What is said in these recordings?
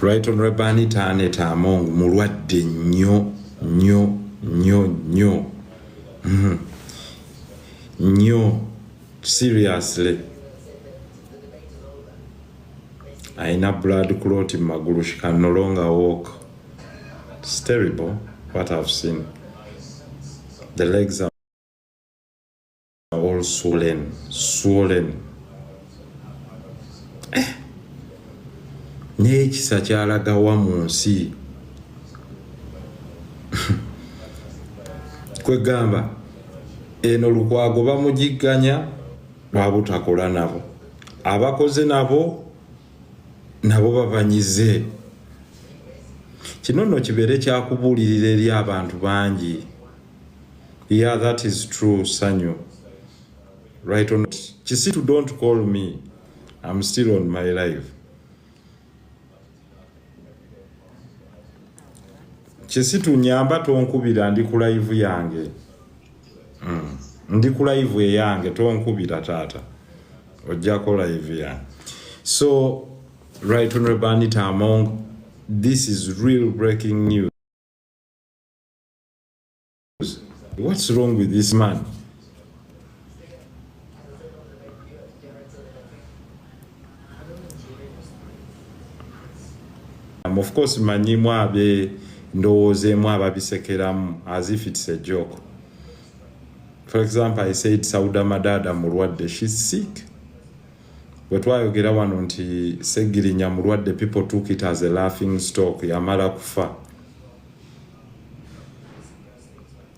Right Honorable Anita Aneta Among mulwadde nnyo seriously. Aina blood clot in magulu, she can no longer walk. It's terrible what I've seen. The legs are all swollen. N'ekisa kyalagawa mu nsi kwegamba eno Lukwago bamugigganya lwabutakola nabo, abakoze nabo babanyize. Kino nno kibeere kyakubuulirira eri abantu bangi. Yeah, that is true, Sanyu. Right on. Kisitu, don't call me. I'm still on my live. Kisitu nyamba tonkubira ndi ku live yange. Ndi ku live yange tonkubira tata. Ojjako live yange. So, Right Honorable Anita Among, this is real breaking news. What's wrong with this man? Of course, manyimu abe ndowozeemu ababisekeramu as if it's a joke. For example, I said Sauda Madada mulwadde, she's sick. Bwe twayogera wano nti Segirinya mulwadde, people took it as a laughing stock, yamala kufa.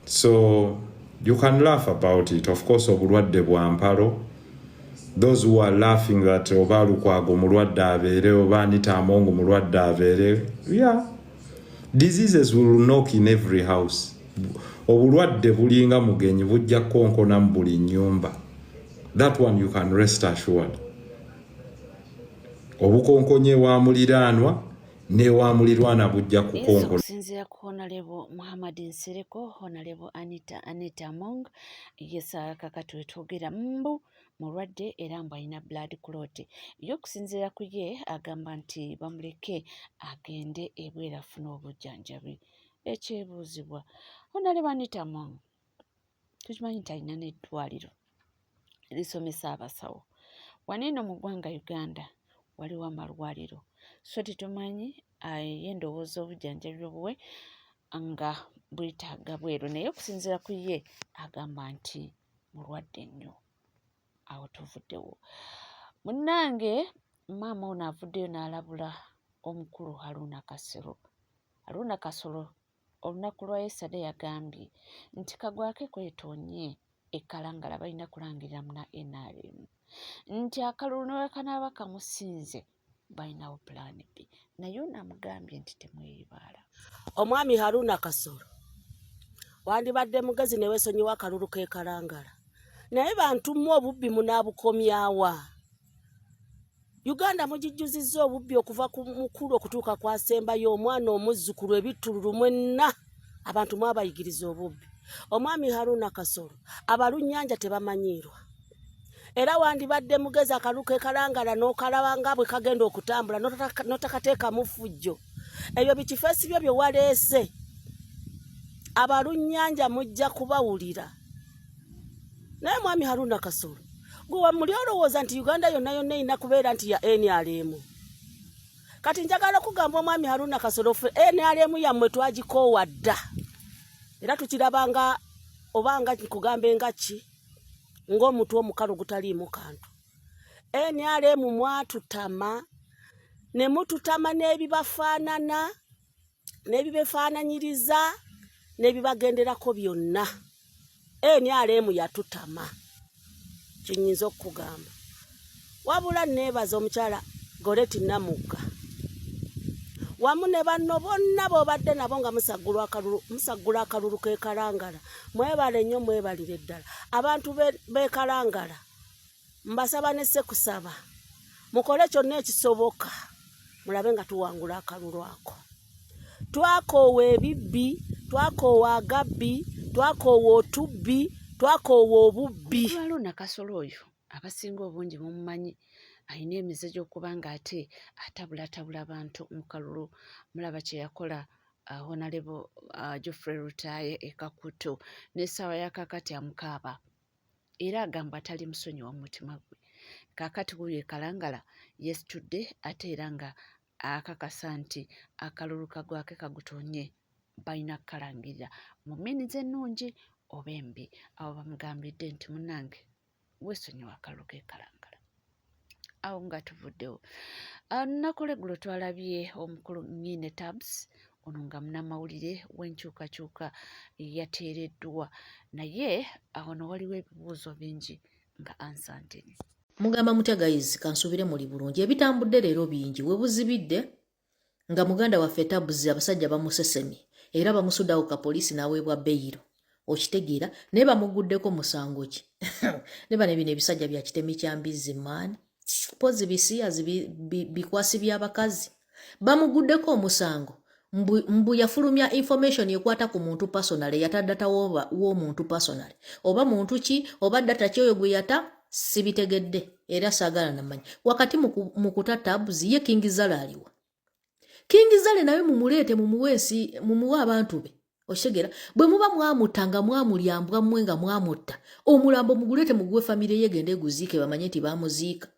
So you can laugh about it. Of course, obulwadde bwa mpalo. Those who are laughing that oba Lukwago mulwadde abeere, oba Anita Among mulwadde abeere, yeah. Diseases will knock in every house. Obulwadde bulinga mugenyi bujja konkona mu buli nyumba. That one you can rest assured. Obukonkonye wa muliraanwa ne wa mulirwana bujja kukonkona. Okusinziira ku Honorable Muhammad Nsereko, Honorable Anita Among, yesa kakati twogera mbu mulwadde era mbu alina blood clot. Yo okusinziira ku ye agamba nti bamuleke agende ebwera afune obujjanjabi. Ekyebuuzibwa, Honorable Anita Among, tukimanyi nti alina n'eddwaliro erisomesa abasawo. Wano mu ggwanga Uganda waliwo amalwaliro, so tetumanyi ye ndowooza obujjanjabi obwe nga bwetaaga bweru, naye okusinziira ku ye agamba nti mulwadde nnyo. Awo tuvuddewo. Munnange maama ono avuddeyo n'alabula omukulu Haruna Kasolo. Haruna Kasolo olunaku lwa yesade yagambye nti kagwake kwetoonye ekkalangala balina kulangirira muna NRM, nti akalulu ne kanaaba kamusinze balinawo plan B. Naye namugambye nti temweyibaala. Omwami Haruna Kasolo wandibadde mugezi ne weesonyiwa akalulu k'ekalangala, naye bantu mu obubbi munaabukomyawa. Uganda mugijjuzizza obubbi okuva ku mukulu okutuuka kwa Sembayo, omwana omuzzukulu, ebitululu mwenna abantu mwabayigiriza obubbi. Omwami Haruna Kasolo abalunnyanja tebamanyiirwa, era wandibadde mugezi akalulu k'ekalangala n'okalaba nga bwe kagenda okutambula n'otakateekamu ffujjo. Ebyo bikifeesi byo bye waleese abalunnyanja mujja kubawulira. Naye mwami Haruna Kasolo gwe muli olowooza nti Uganda yonna yonna erina kubeera nti ya NRM. Kati njagala kugamba omwami Haruna Kasolo ffe NRM yammwe twagikoowa dda, era tukirabanga obanga kugambe nga ki ng'omuntu omukalu gutaliimu kantu. NRM mwatutama ne mututama n'ebibafaanana n'ebibefaananyiriza n'ebibagenderako byonna. NRM yatutama, kinyinza okugamba. Wabula neebaza omukyala Goreti Namugga wamu ne banno bonna b'obadde nabo nga musaggula akalulu k'ekalangala. Mwebale nnyo, mwebalire ddala. Abantu b'ekalangala mbasaba ne ssekusaba mukole kyonna ekisoboka mulabe nga tuwangula akalulu ako. Twakoowa ebibbi, twakoowa agabbi, twakoowa otubbi, twakoowa obubbi. Haruna Kasolo oyo abasinga obungi mumumanyi ayina emize gy'okuba ng'ate atabulatabula abantu mu kalulu. Mulaba kye yakola Honorable Geoffrey Rutaye e Kakutu n'essaawa ya kaakati amukaaba era agamba atali musonyiwa mu mutima gwe. Kaakati wuyo e Kalangala yeesitudde ate era nga akakasa nti akalulu kagwake kagutonye balina kukalangirira mu mminizi ennungi oba embi. Awo bamugambidde nti munnange weesonyiwa akalulu k'e Kalangala. Awo nga tuvuddewo. Olunaku lw'eggulo twalabye omukulu Nnyine Tabs ono nga munnamawulire w'enkyukakyuka yateereddwa naye awo waliwo ebibuuzo bingi nga ansantini. Mugamba mutya guys, kansuubire muli bulungi. Ebitambudde leero bingi we buzibidde nga muganda waffe Tabs abasajja bamusesemye era bamusuddawo ka poliisi n'aweebwa beyiro. Okitegeera naye bamuguddeko musango ki? Ne bano bino ebisajja bya kitemi kya mbizzi maani pozi bisiyazi bikwasi by'abakazi bamuguddeko omusango mbu yafulumya information ekwata ku muntu personal yataddata w'omuntu personal oba muntu ki oba data ki oyo gwe yata sibitegedde era saagala namanyi wakati mu kuta Tabs ye King Zale aliwa. King Zale nawe mumuleete mumuwe abantu be. Oshegera bwe muba mwamutanga mwamulyambwa mmwe nga mwamutta omulambo muguleete muguwe famire ye gende guziike bamanye nti bamuziika.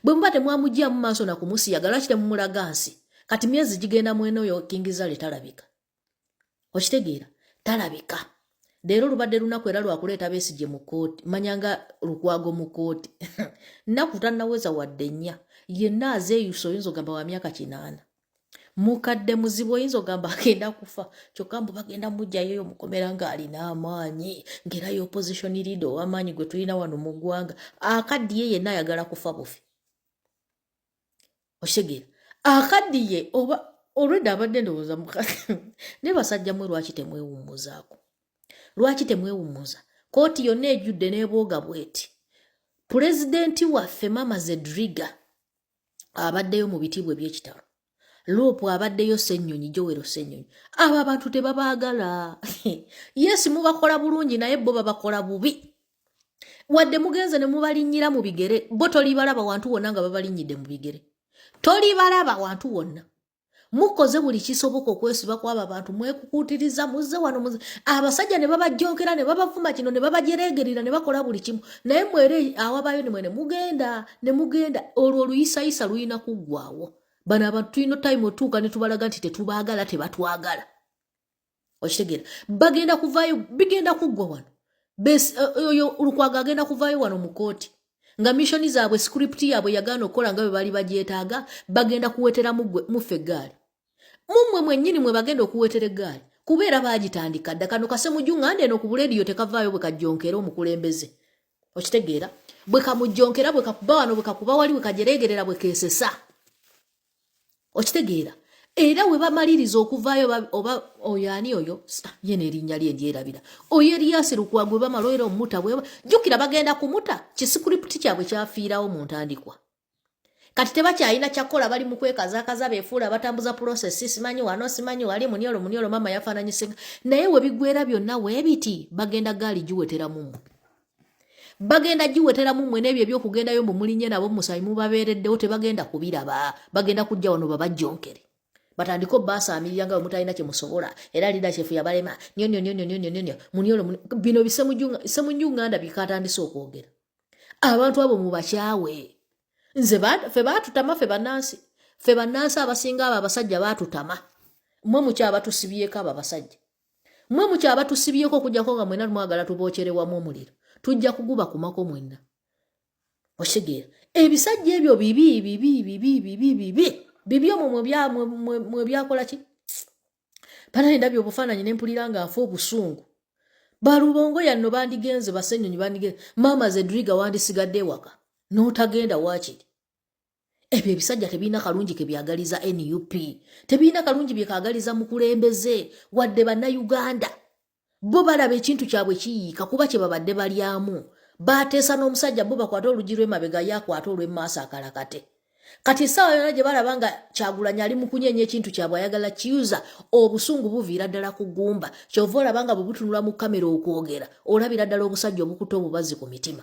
Bwe muba temwamujja mu maaso na kumusiyaga lwaki temumulaga nsi kati myezi gigenda mwene oyo King Zale talabika. Okitegeera talabika. Leero lubadde lunaku era lwakuleeta Besigye mu kooti manyanga Lukwago mu kooti nnaku tannaweza wadde nnya yenna azeeyusa oyinza ogamba wa myaka 8 mukadde muzibu oyinza ogamba agenda kufa kyokka mbu bagenda mujjayo mukomera ng'alina amaanyi ng'era yo opposition leader ow'amaanyi gwe tulina wano mu ggwanga akaddiye yenna ayagala kufa bufi. Oshegera akaddiye oba olwedde abadde ndowooza ne basajja mwe lwaki temwewummuzaako lwaki temwewummuza kooti yonna ejjudde n'ebooga bweti. Pulezidenti waffe Mama Zedriga abaddeyo mu bitiibwa eby'ekitalo Loopu abaddeyo Ssennyonyi Joel Ssennyonyi abo abantu tebabaagala. Yes mubakola bulungi naye bo babakola bubi. Wadde mugenze ne mubalinnyira mu bigere bo tolibalaba wantu wonna nga babalinnyidde mu bigere. Tolibalaba wantu wonna. Mukoze buli kisoboka okwesiba kw'abo abantu mwekukuutiriza muzze wano muzze. Abasajja ne babajjonkera ne babavuma kino ne babajereegerera ne bakola buli kimu. Naye mwere awabayo ne mwene mugenda olwo oluyisayisa luyina kuggwaawo. Bano abantu tulina time otuuka ne tubalaga nti tetubaagala tebatwagala. Okitegeera bagenda kuvaayo bigenda kuggwa wano. Oyo Lukwago agenda kuvaayo wano mu kooti. Nga missioni zaabwe script yaabwe yagaana okukola nga bwe bali bagyetaaga bagenda kuwetera muffe eggaali. Mummwe mwennyini mwe bagenda okuwetera eggaali kubeera baagitandika dda kano kase mujjungande eno ku bulediyo tekavaayo bwe kajjonkera omukulembeze. Okitegeera bwe kamujjonkera bwe kakuba wano bwe kakuba wali bwe kajereegerera bwe keesesa. Okitegeera era we bamaliriza okuvaayo oba oyani oyo yene erinnya lye ndyerabira oyo Eriasi Lukwago bamala era omuta bwe jjukira bagenda kumuta kisikuliputi kyabwe kyafiirawo mu ntandikwa. Kati tebakyalina kyakola bali mu kwekazaakaza beefuula batambuza process simanyi wano simanyi wali muniolo mama yafaananyisinga naye we bigwera byonna weebiti bagenda gaali giwetera mumwe. Bagenda giwetera mumwe n'ebyo ebyokugendayo mbu mulinye nabo musayi mubabeereddewo tebagenda kubiraba bagenda kujja wano babajjonkere. Batandiko basaamirira nga mutalina kye musobola era leadership yabalema nyo muniolo bino bisemunyunganda bikatandise okwogera. Abantu abo mubakyawe. Nze ffe baatutama ffe bannansi abasinga abo abasajja baatutama. Mmwe mukyaba tusibyeko abo abasajja. Mmwe mukyaba tusibyeko okujjako nga mwena mwagala tubookerewamu omuliro. Tujja kuguba kumako mwenna. Okitegeera ebisajja ebyo bibi omwo mwe byakola ki? Bana ndabyo obufaananyi ne mpulira nga nfa obusungu. Balubongo yanno bandigenze Bassennyonyi bandigenze Mama Zedriga wandisigadde ewaka n'otagenda waakiri. Ebyo ebisajja tebiina kalungi ke byagaliza NUP. Tebiina kalungi bye kaagaliza mukulembeze wadde bannayuganda. Bo balaba ekintu kyabwe kiyiika kuba kye babadde balyamu. Baateesa n'omusajja bo bakwata olugi lw'emabega yakwata olw'emmaaso akalakate. Kati sawa yona gye balaba nga Kyagulanyi ali mu kunyeenya ekintu kyabwe ayagala kiyuza obusungu buviira ddala ku ggumba. Kyova olaba nga bwe butunula mu kamera okwogera olabira ddala obusajja obukuta obubazi ku mitima.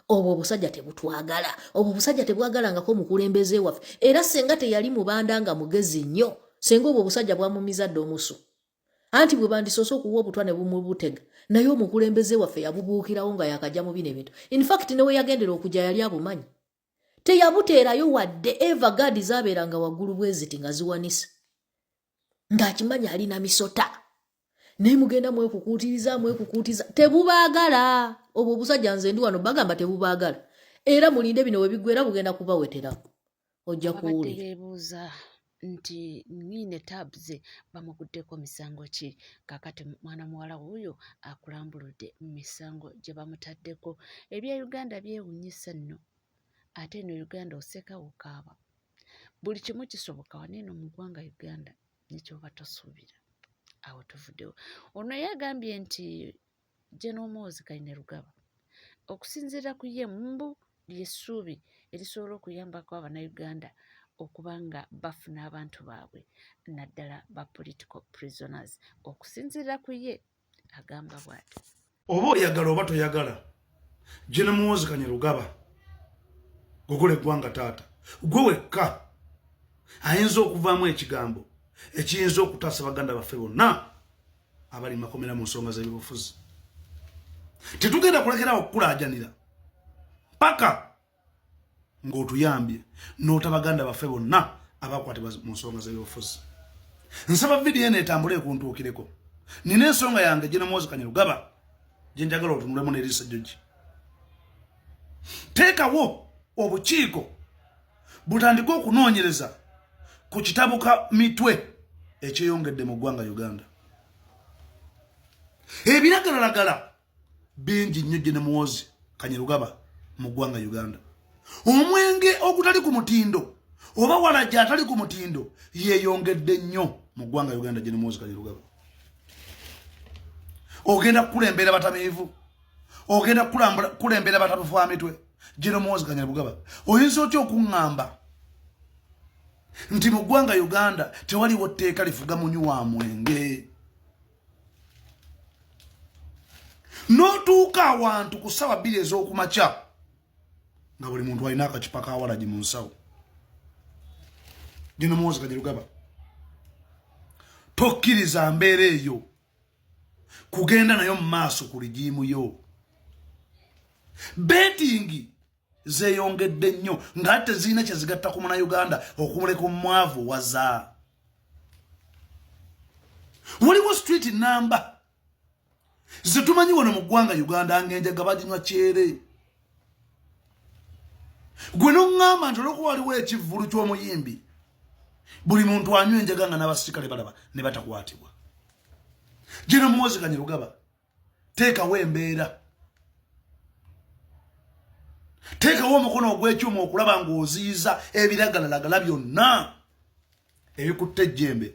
obwo obusajja tebutwagala obwo obusajja tebwagalangako omukulembeze waffe era senga teyali mubanda nga mugezi nnyo senga obwo obusajja bwamumizadde omusu anti bwe bandisoose okuwa obutwa ne bumubutega naye omukulembeze waffe yabubuukirawo nga yakajja mu bino ebintu in fact newe yagendera okujja yali abumanyi teyabuteerayo wadde eva gadi zaabeeranga waggulu bweziti nga ziwanise ng'akimanyi alina misota naye mugenda mwekukuutiriza tebubaagala obwo obusajja nze ndi wano bagamba tebubaagala era mulinde bino we biggwera bugenda kubawetera ojja kuwulira beebuuza nti nyine tabs bamuguddeko misango ki kakati mwana muwala wuyo akulambuludde mu misango gye bamutaddeko ebya Uganda byewunyisa nno ate eno Uganda oseka okaaba buli kimu kisoboka waneeno mu ggwanga Uganda nekyoba tosuubira awo tuvuddewo ono yagambye nti General Muhoozi Kainerugaba okusinziira ku ye mbu lyessuubi erisobola okuyambako Abannayuganda okuba nga bafuna abantu baabwe naddala ba political prisoners okusinziira ku ye agamba bw'ati oba oyagala oba toyagala General Muhoozi Kainerugaba gugula eggwanga taata gwe wekka ayinza okuvaamu ekigambo ekiyinza okutaasa baganda baffe bonna abali makomera mu nsonga z'ebyobufuzi tetugenda kulekerawo okukulaajanira paka ng'otuyambye n'otabaganda baffe bonna abakwatibwa mu nsonga z'ebyobufuzi nsaba vidiyo eno etambule ekuntuukireko nina ensonga yange General Muhoozi Kainerugaba gye njagala otunulemu n'eriisa jjogi teekawo obukiiko butandike okunoonyereza ku kitabuka mitwe ekyeyongedde mu ggwanga Uganda ebiragalagala bingi nnyo General Muhoozi Kainerugaba mu ggwanga Uganda omwenge ogutali ku mutindo oba walajja atali ku mutindo yeeyongedde nnyo mu ggwanga Uganda General Muhoozi Kainerugaba ogenda kukulembera batamiivu ogenda kukulembera batabufu amitwe General Muhoozi Kainerugaba oyinza otya okuŋŋamba nti mu ggwanga Uganda tewaliwo tteeka lifuga munywi wa mwenge n'otuuka awantu ku ssaawa 2 ez'okumakya nga buli muntu alina akacupa ka walagi mu nsawo General Muhoozi Kainerugaba tokkiriza mbeera eyo kugenda nayo mu maaso ku ligiimu yo betingi zeeyongedde nnyo ng'ate zirina kye zigatta ku Munnayuganda okumuleka omwavu waza waliwo street number zetumanyi wano mu ggwanga Uganda ng'enjaga baginywa kyere gwe n'oŋŋamba nti olwokuba waliwo ekivvulu ky'omuyimbi buli muntu anywa enjaga nga n'abasirikale balaba ne batakwatibwa General Muhoozi Kainerugaba teekawo embeera teekawo omukono ogw'ekyuma okulaba ng'oziiza ebiragalalagala byonna ebikutte ejjembe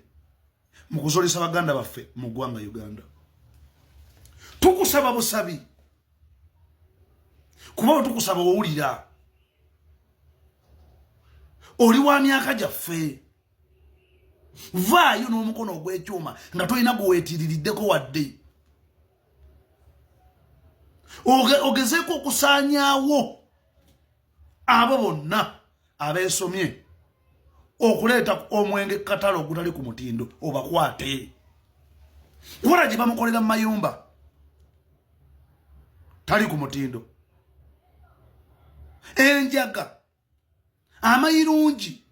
mu kuzolesa baganda baffe mu ggwanga Uganda tukusaba busabi kuba tukusaba owulira oli wa myaka gyaffe vaayo n'omukono ogw'ekyuma nga tolina gweweetiriddeko wadde ogezeeko okusaanyaawo abo bonna abeesomye okuleeta omwenge katale ogutali ku mutindo obakwate wala gye bamukolera mu mayumba tali ku mutindo enjaga amayirungi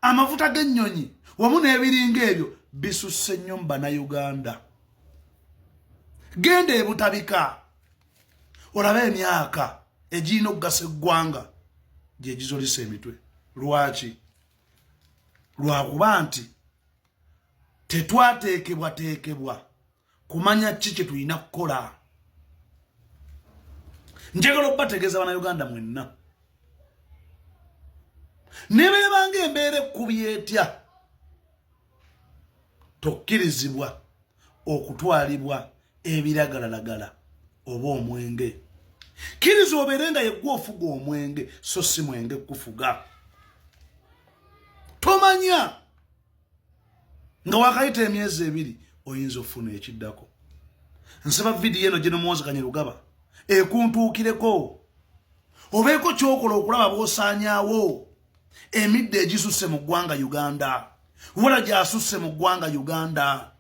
amafuta g'ennyonyi wamu n'ebiringa ebyo bisusse nnyo mu Bannayuganda genda ebutabika olaba emyaka egirina okugasa eggwanga gye gizolisa emitwe lwaki lwakuba nti tetwateekebwateekebwa kumanya ki kye tulina kukola njagala okubategeeza Bannayuganda mwenna ne beebanga embeera ekkubye etya tokkirizibwa okutwalibwa ebiragalalagala oba omwenge kiriza obeere nga yeggwe ofuga omwenge so si mwenge kufuga tomanya nga wakayita emyezi 2 oyinza ofuna ekiddako nsaba vidiyo eno General Muhoozi Kainerugaba ekuntuukireko obeeko kyokola okulaba bw'osaanyaawo emidde egisusse mu ggwanga Uganda wala gyasusse mu ggwanga Uganda.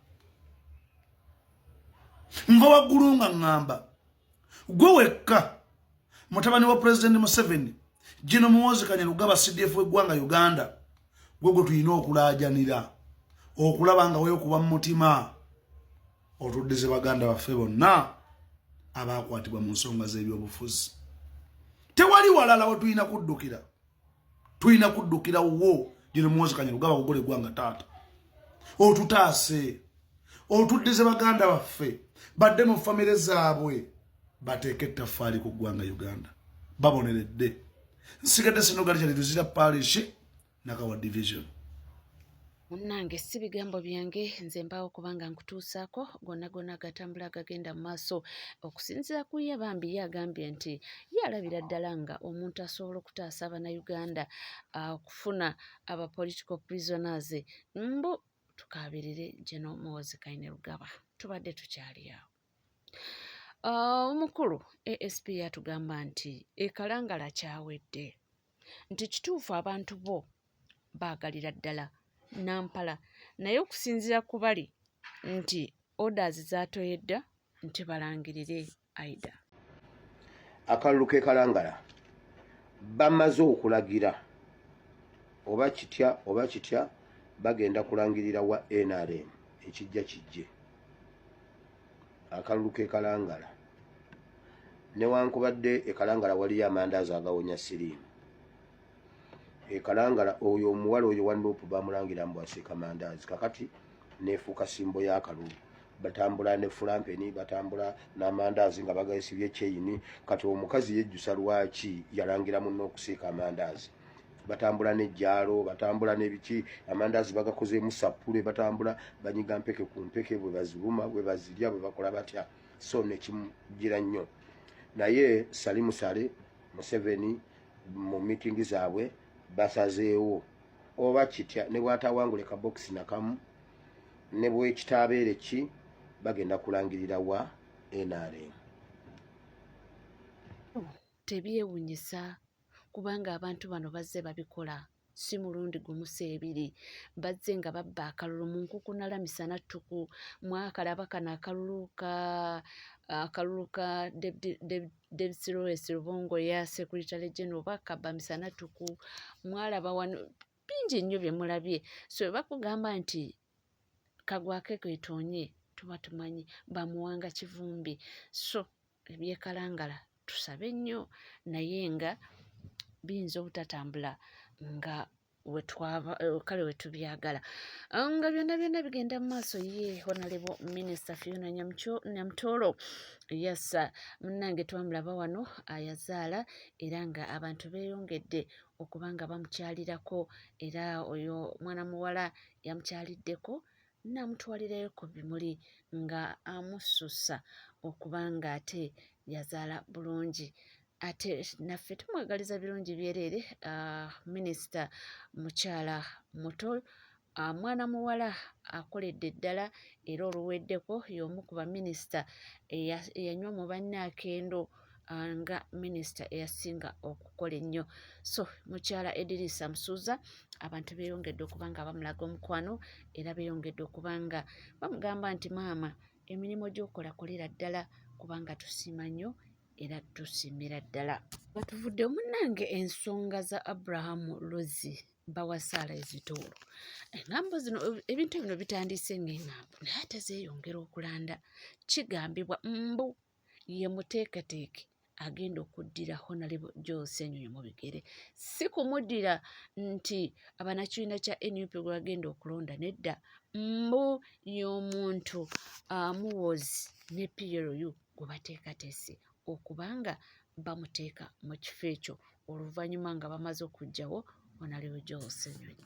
Nva waggulu nga ŋŋamba gwe wekka mutabani wa President Museveni General Muhoozi Kainerugaba CDF w'eggwanga Uganda gwe tulina okulaajanira okulaba nga weekuba mu mutima otuddize baganda baffe bonna abaakwatibwa mu nsonga z'ebyobufuzi. Tewali walala we tulina kuddukira. Tulina kuddukira wo General Muhoozi Kainerugaba kugula eggwanga taata. Otutaase otuddize baganda baffe badde mu famire zaabwe bateeke ettaffaali ku ggwanga Uganda baboneredde. Nsigadde Senogali kyali Luzira Parish Nakawa Division. Munnange si bigambo byange nze mbaawo kubanga nkutuusaako gonna gatambula gagenda mu maaso okusinziira ku ye bambi yagambye nti yalabira ddala nga omuntu asobola okutaasa Abannayuganda okufuna aba political prisoners mbu tukabirire General Muhoozi Kainerugaba. Tubadde tukyali awo. Omukulu ASP yatugamba nti ekalangala kyawedde nti kituufu abantu bo baagalira ddala Nampala naye okusinziira ku bali nti orders zaatoyedda nti balangirire Aida. Akalulu k'ekalangala bamaze okulagira oba kitya bagenda kulangirira wa NRM ekijja kijje. Akalulu k'ekalangala newankubadde ekalangala waliyo amandaazi agawonya siriimu. Ekalangala oyo omuwala oyo wanduupu bamulangira mbu asiika mandaazi kakati neefuuka simbo y'akalulu. Batambula ne fulampeni batambula n'amandaazi nga bagayisibye kyeyini kati omukazi yejjusa lwaki yalangira munno okusiika amandaazi. Batambula n'ejjalo batambula n'ebiki amandaazi bagakozeemu sappule batambula banyiga mpeke ku mpeke bwe baziruma bwe bazirya bwe bakola batya so nekimugira nnyo. Naye Salimu Sale Museveni mu mitingi zaabwe basazeewo oba kitya ne bwatawangule kabokisi nakamu ne bwekitaabeere ki bagenda kulangirira wa NRM. Tebyewunyisa kubanga abantu bano bazze babikola si mulundi gumu seebiri bazze nga babba akalulu mu nkukunala misana ttuku mwakalaba kano akalulu ka David Lowes Lubongo ya Secretary General bakabba misana ttuku mwalaba wano bingi nnyo bye mulabye. So bakugamba nti kagwake kwetonye tuba tumanyi bamuwanga kivumbi. So ebyekalangala tusabe nnyo naye nga biyinza obutatambula nga kale wetubyagala nga byonna bigenda mu maaso. Ye Honorable Minister Fiona Nyamutolo yassa munnange twamulaba wano ayazaala era nga abantu beeyongedde okuba nga bamukyalirako era oyo mwana muwala yamukyaliddeko n'amutwalirayo ku bimuli nga amusussa okuba nga ate yazaala bulungi. Ate naffe tumwagaliza birungi byereere minisita mukyala muto mwana muwala akoledde ddala era oluweddeko y'omu ku baminisita eyanywa mu bannaakendo nga minisita eyasinga okukola ennyo. So mukyala Edirisa Musuuza abantu beeyongedde okuba nga bamulaga omukwano era beeyongedde okuba nga bamugamba nti maama emirimu gy'okola kolera ddala kubanga tusiima nnyo era tusiimira ddala. Batuvudde munnange ensonga za Abraham Lozi Bawasaala ezitoolo. Engambo zino ebintu bino bitandise ng'engambo naye ate zeeyongera okulanda. Kigambibwa mbu ye muteeketeeke agenda okuddira Honorable Joe Ssenyonyi mu bigere. Si kumuddira nti abanakibiina kya NUP gwe bagenda okulonda nedda mbu y'omuntu Muhoozi ne PLU gwe bateekateese okubanga bamuteeka mu kifo ekyo oluvannyuma nga bamaze okuggyawo Honorable Joe Ssenyonyi.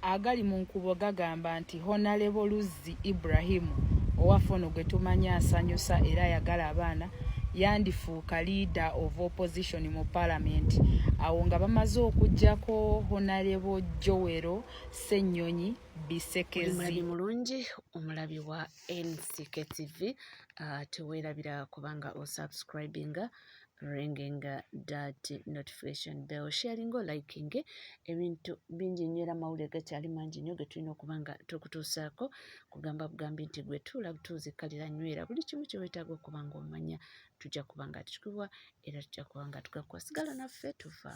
Agali mu nkubo gagamba nti Honorable Luzzi Ibrahim owafono gwe tumanyi asanyusa era ayagala abaana yandifuuka leader of opposition mu parliament. Awo nga bamaze okuggyako Honorable Joel Ssenyonyi Bisekezi. Omulabi mulungi omulabi wa NCK TV teweerabira kubanga osubscribinga ringing that notification bell, sharing or liking ebintu bingi nnyo era amawulire gakyali mangi nnyo ge tulina okuba nga tukutuusaako kugamba bugambi nti gwe tuula butuuzikalira nywera buli kimu kye weetaaga okuba nga omanya tujja kuba nga tukikuwa era tujja kuba nga tugakuwa sigala naffe tufa.